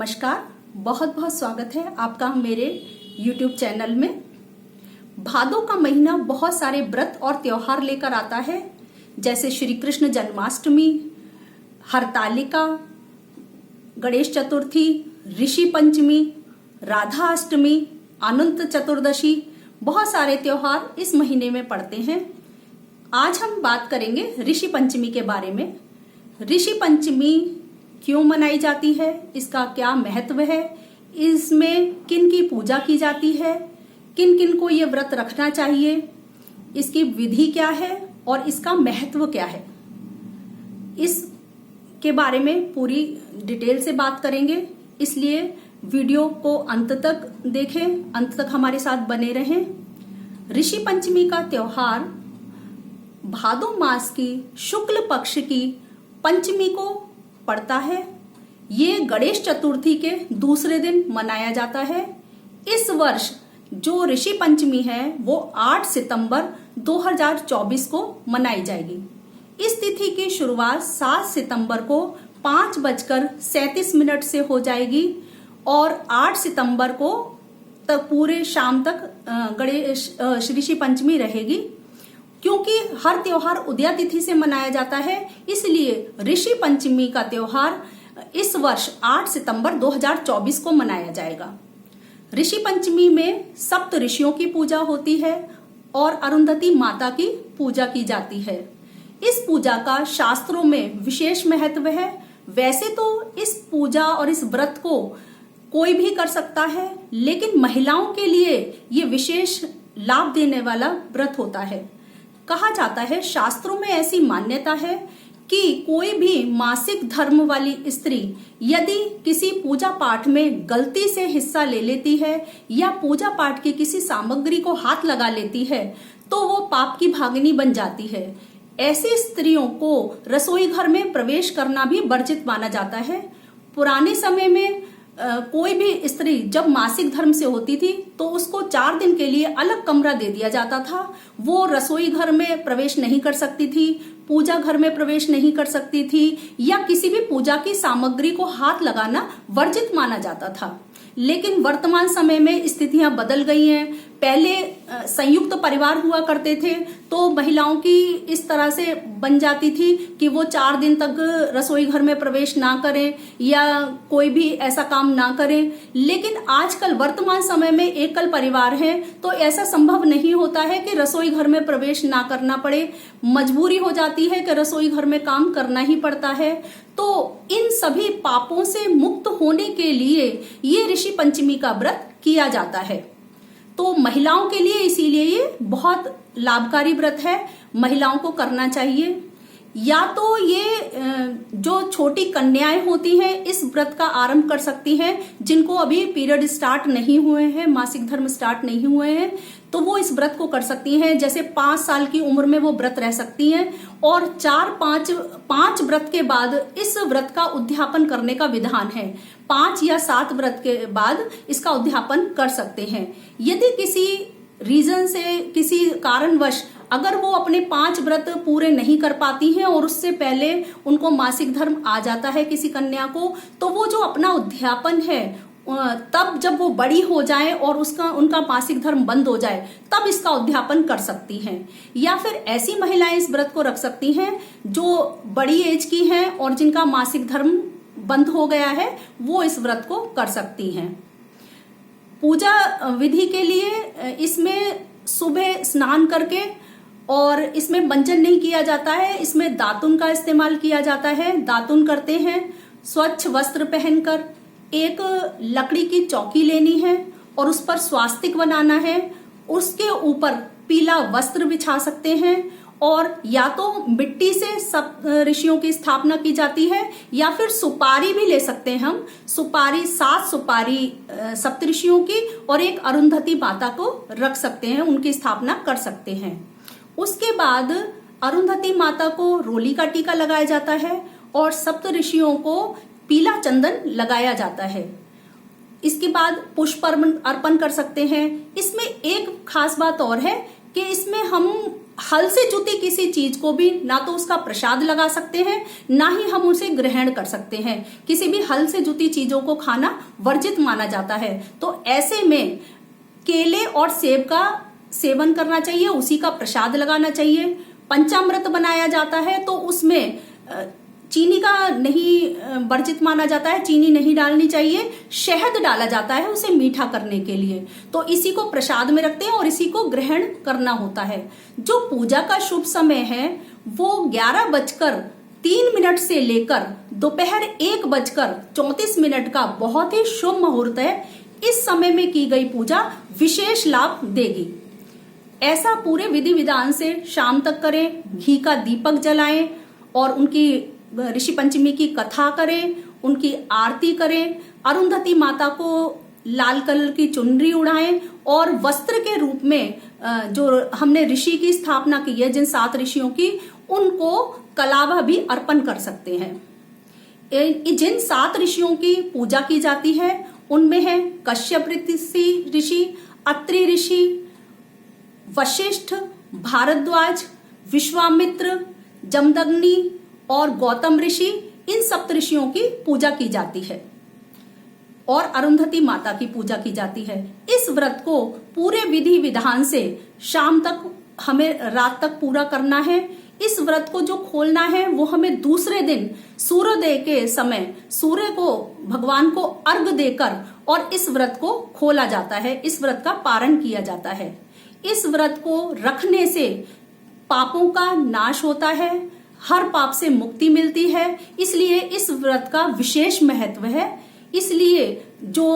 नमस्कार, बहुत बहुत स्वागत है आपका मेरे YouTube चैनल में। भादों का महीना बहुत सारे व्रत और त्योहार लेकर आता है, जैसे श्री कृष्ण जन्माष्टमी, हरतालिका, गणेश चतुर्थी, ऋषि पंचमी, राधा अष्टमी, अनंत चतुर्दशी। बहुत सारे त्योहार इस महीने में पड़ते हैं। आज हम बात करेंगे ऋषि पंचमी के बारे में। ऋषि पंचमी क्यों मनाई जाती है, इसका क्या महत्व है, इसमें किन की पूजा की जाती है, किन किन को ये व्रत रखना चाहिए, इसकी विधि क्या है और इसका महत्व क्या है, इसके बारे में पूरी डिटेल से बात करेंगे। इसलिए वीडियो को अंत तक देखें, अंत तक हमारे साथ बने रहें। ऋषि पंचमी का त्योहार भादो मास की शुक्ल पक्ष की पंचमी को पड़ता है। ये गणेश चतुर्थी के दूसरे दिन मनाया जाता है। इस वर्ष जो ऋषि पंचमी है वो 8 सितंबर 2024 को मनाई जाएगी। इस तिथि की शुरुआत 7 सितंबर को 5:37 से हो जाएगी और 8 सितंबर को तक पूरे शाम तक गणेश ऋषि पंचमी रहेगी। क्योंकि हर त्योहार उदया तिथि से मनाया जाता है, इसलिए ऋषि पंचमी का त्योहार इस वर्ष 8 सितंबर 2024 को मनाया जाएगा। ऋषि पंचमी में सप्त ऋषियों की पूजा होती है और अरुंधति माता की पूजा की जाती है। इस पूजा का शास्त्रों में विशेष महत्व है। वैसे तो इस पूजा और इस व्रत को कोई भी कर सकता है, लेकिन महिलाओं के लिए ये विशेष लाभ देने वाला व्रत होता है। कहा जाता है, शास्त्रों में ऐसी मान्यता है कि कोई भी मासिक धर्म वाली स्त्री यदि किसी पूजा पाठ में गलती से हिस्सा ले लेती है या पूजा पाठ की किसी सामग्री को हाथ लगा लेती है तो वो पाप की भागिनी बन जाती है। ऐसी स्त्रियों को रसोई घर में प्रवेश करना भी वर्जित माना जाता है। पुराने समय में कोई भी स्त्री जब मासिक धर्म से होती थी तो उसको 4 दिन के लिए अलग कमरा दे दिया जाता था। वो रसोई घर में प्रवेश नहीं कर सकती थी, पूजा घर में प्रवेश नहीं कर सकती थी या किसी भी पूजा की सामग्री को हाथ लगाना वर्जित माना जाता था। लेकिन वर्तमान समय में स्थितियां बदल गई हैं। पहले संयुक्त परिवार हुआ करते थे तो महिलाओं की इस तरह से बन जाती थी कि वो 4 दिन तक रसोई घर में प्रवेश ना करें या कोई भी ऐसा काम ना करें। लेकिन आजकल वर्तमान समय में एकल परिवार है तो ऐसा संभव नहीं होता है कि रसोई घर में प्रवेश ना करना पड़े। मजबूरी हो जाती है कि रसोई घर में काम करना ही पड़ता है। तो इन सभी पापों से मुक्त होने के लिए ये ऋषि पंचमी का व्रत किया जाता है। तो महिलाओं के लिए इसीलिए ये बहुत लाभकारी व्रत है, महिलाओं को करना चाहिए। या तो ये जो छोटी कन्याएं होती हैं इस व्रत का आरंभ कर सकती हैं, जिनको अभी पीरियड स्टार्ट नहीं हुए हैं, मासिक धर्म स्टार्ट नहीं हुए हैं, तो वो इस व्रत को कर सकती हैं। जैसे 5 साल की उम्र में वो व्रत रह सकती हैं और 4-5 व्रत के बाद इस व्रत का उद्यापन करने का विधान है। 5 या 7 व्रत के बाद इसका उद्यापन कर सकते हैं। यदि किसी रीजन से, किसी कारणवश अगर वो अपने 5 व्रत पूरे नहीं कर पाती हैं और उससे पहले उनको मासिक धर्म आ जाता है किसी कन्या को, तो वो जो अपना उद्यापन है तब जब वो बड़ी हो जाए और उनका मासिक धर्म बंद हो जाए तब इसका उद्यापन कर सकती हैं। या फिर ऐसी महिलाएं इस व्रत को रख सकती हैं जो बड़ी एज की हैं और जिनका मासिक धर्म बंद हो गया है, वो इस व्रत को कर सकती हैं। पूजा विधि के लिए इसमें सुबह स्नान करके, और इसमें मंजन नहीं किया जाता है, इसमें दातुन का इस्तेमाल किया जाता है। दातुन करते हैं, स्वच्छ वस्त्र पहनकर एक लकड़ी की चौकी लेनी है और उस पर स्वास्तिक बनाना है। उसके ऊपर पीला वस्त्र बिछा सकते हैं और या तो मिट्टी से सप्त ऋषियों की स्थापना की जाती है या फिर सुपारी भी ले सकते हैं हम। सुपारी, 7 सुपारी सप्त ऋषियों की और एक अरुंधति माता को रख सकते हैं, उनकी स्थापना कर सकते हैं। उसके बाद अरुंधति माता को रोली का टीका लगाया जाता है और सप्त ऋषियों को पीला चंदन लगाया जाता है। इसके बाद पुष्प अर्पण कर सकते हैं। इसमें एक खास बात और है कि इसमें हम हल से जुती किसी चीज को भी ना तो उसका प्रसाद लगा सकते हैं, ना ही हम उसे ग्रहण कर सकते हैं। किसी भी हल से जुती चीजों को खाना वर्जित माना जाता है। तो ऐसे में केले और सेब का सेवन करना चाहिए, उसी का प्रसाद लगाना चाहिए। पंचामृत बनाया जाता है तो उसमें चीनी का नहीं वर्जित माना जाता है, चीनी नहीं डालनी चाहिए, शहद डाला जाता है उसे मीठा करने के लिए। तो इसी को प्रसाद में रखते हैं और इसी को ग्रहण करना होता है। जो पूजा का शुभ समय है वो 11:03 से लेकर दोपहर 1:34 का बहुत ही शुभ मुहूर्त है। इस समय में की गई पूजा विशेष लाभ देगी। ऐसा पूरे विधि विधान से शाम तक करें, घी का दीपक जलाएं और उनकी ऋषि पंचमी की कथा करें, उनकी आरती करें, अरुंधति माता को लाल कलर की चुनरी उड़ाएं और वस्त्र के रूप में जो हमने ऋषि की स्थापना की है, जिन 7 ऋषियों की, उनको कलावा भी अर्पण कर सकते हैं। जिन 7 ऋषियों की पूजा की जाती है उनमें है कश्यप ऋषि, अत्रि ऋषि, वशिष्ठ, भारद्वाज, विश्वामित्र, जमदग्नि और गौतम ऋषि। इन 7 ऋषियों की पूजा की जाती है और अरुंधति माता की पूजा की जाती है। इस व्रत को पूरे विधि विधान से शाम तक, हमें रात तक पूरा करना है। इस व्रत को जो खोलना है वो हमें दूसरे दिन सूर्योदय के समय सूर्य को, भगवान को अर्घ देकर और इस व्रत को खोला जाता है, इस व्रत का पारण किया जाता है। इस व्रत को रखने से पापों का नाश होता है, हर पाप से मुक्ति मिलती है। इसलिए इस व्रत का विशेष महत्व है। इसलिए जो